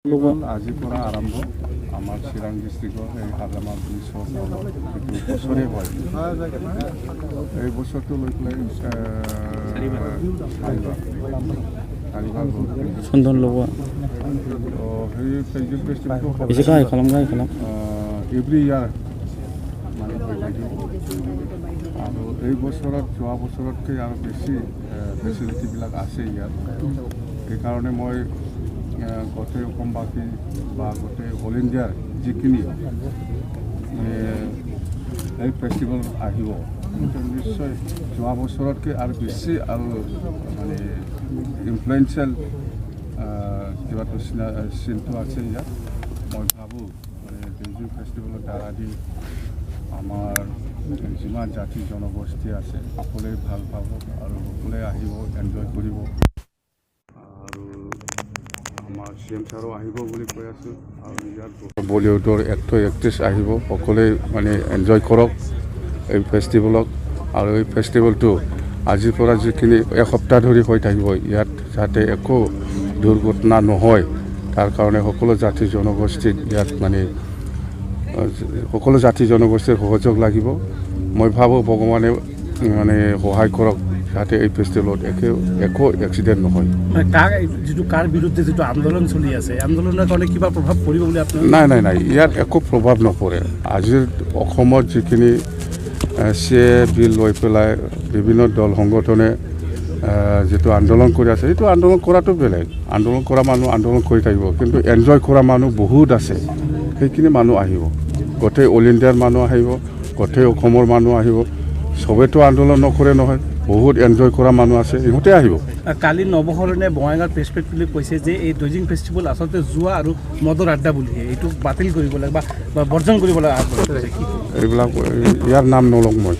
আজিৰ পৰা আৰম্ভ আমাৰ চিৰাং ডিষ্ট্ৰিক্টৰ এই হাজামা ব্ৰিজৰ বছৰে হয় এই বছৰটো লৈ পেলাই সন্ধান লগোৱা সেই ফেষ্টিভেলটো এভৰি ইয়াৰ মানে হৈ থাকিব আৰু এই বছৰত যোৱা বছৰতকৈ আৰু বেছি ফেচিলিটিবিলাক আছে ইয়াত সেইকাৰণে মই গোটেই অসমবাসী বা গোটেই অল ইণ্ডিয়াৰ যিখিনি এই ফেষ্টিভেল আহিব নিশ্চয় যোৱা বছৰতকৈ আৰু বেছি আৰু মানে ইনফ্লুৱেঞ্চিয়েল কিবাটো চিনটো আছে ইয়াত মই ভাবোঁ মানে বেইজিং ফেষ্টিভেলৰ দ্বাৰা দি আমাৰ যিমান জাতি জনগোষ্ঠী আছে সকলোৱে ভাল পাব আৰু সকলোৱে আহিব এনজয় কৰিব আমাৰ CM ছাৰো আহিব বুলি কৈ আছোঁ আৰু ইয়াত বলিউডৰ এক্টৰ এক্ট্ৰেছ আহিব সকলোৱে মানে এনজয় কৰক এই ফেষ্টিভেলক আৰু এই ফেষ্টিভেলটো আজিৰ পৰা যিখিনি এসপ্তাহ ধৰি হৈ থাকিব ইয়াত যাতে একো দুৰ্ঘটনা নহয় তাৰ কাৰণে সকলো জাতি জনগোষ্ঠীক ইয়াত মানে সকলো জাতি জনগোষ্ঠীৰ সহযোগ লাগিব মই ভাবোঁ ভগৱানে মানে সহায় কৰক যাতে এই ফেষ্টিভেলত একো এক্সিডেণ্ট নহয় যিটো কাৰ বিৰুদ্ধে যিটো আন্দোলন চলি আছে আন্দোলনৰ কাৰণে কিবা প্ৰভাৱ পৰিব বুলি আপুনি নাই ইয়াত একো প্ৰভাৱ নপৰে আজিৰ অসমত যিখিনি CA বিল লৈ পেলাই বিভিন্ন দল সংগঠনে যিটো আন্দোলন কৰি আছে সেইটো আন্দোলন কৰাটো বেলেগ আন্দোলন কৰা মানুহ আন্দোলন কৰি থাকিব কিন্তু এনজয় কৰা মানুহ বহুত আছে সেইখিনি মানুহ আহিব গোটেই অল ইণ্ডিয়াৰ মানুহ আহিব গোটেই অসমৰ মানুহ আহিব চবেতো আন্দোলন নকৰে নহয় বহুত এনজয় কৰা মানুহ আছে ইহঁতে আহিব কালি নৱসৰণে বঙাইগাঁৱৰ প্ৰেছ মিট বুলি কৈছে যে এই বেইজিং ফেষ্টিভেল আচলতে জুৱা আৰু মদৰ আড্ডা বুলি এইটো বাতিল কৰিব লাগে বা বৰ্জন কৰিব লাগে এইবিলাক ইয়াৰ নাম নলওঁ মই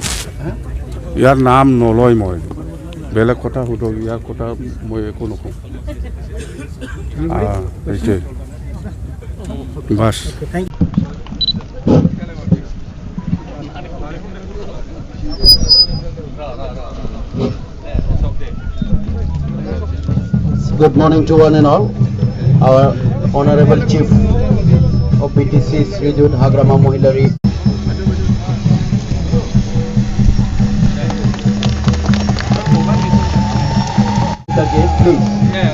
ইয়াৰ নাম নলয় মই বেলেগ কথা সুধক ইয়াৰ কথা মই একো নকওঁ এইটোৱে bus Good morning to one and all. Our Honorable Chief of BTC, Srijut Hagrama Mohilari. The gate, please. There.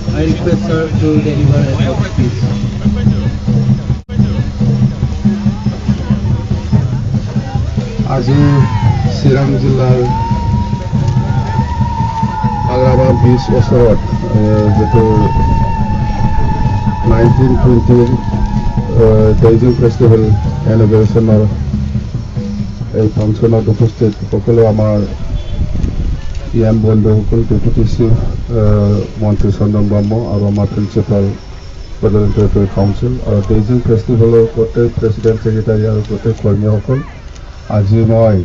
I request sir to deliver a talk, please. আজি চিৰাং জিলাৰ আগ্ৰাবাদ ব্ৰিজ ওচৰত যিটো 1920 বেইজিং ফেষ্টিভেল এনিভাৰ্চেৰিৰ এই ফাংচনত উপস্থিত সকলো আমাৰ ইয়াম বন্ধুসকল BTC মন্ত্ৰী চন্দন ব্ৰহ্ম আৰু আমাৰ প্ৰিন্সিপাল প্ৰেচিডেণ্ট কাউন্সিল আৰু বেইজিং ফেষ্টিভেলৰ গোটেই প্ৰেচিডেণ্ট ছেক্ৰেটাৰী আৰু গোটেই কৰ্মীসকল আজি মই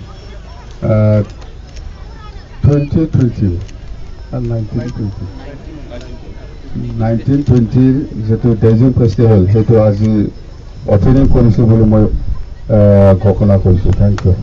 1920 যিটো বেইজিং ফেষ্টিভেল সেইটো আজি অপেনিং কৰিছোঁ বুলি মই ঘোষণা কৰিছোঁ থেংক ইউ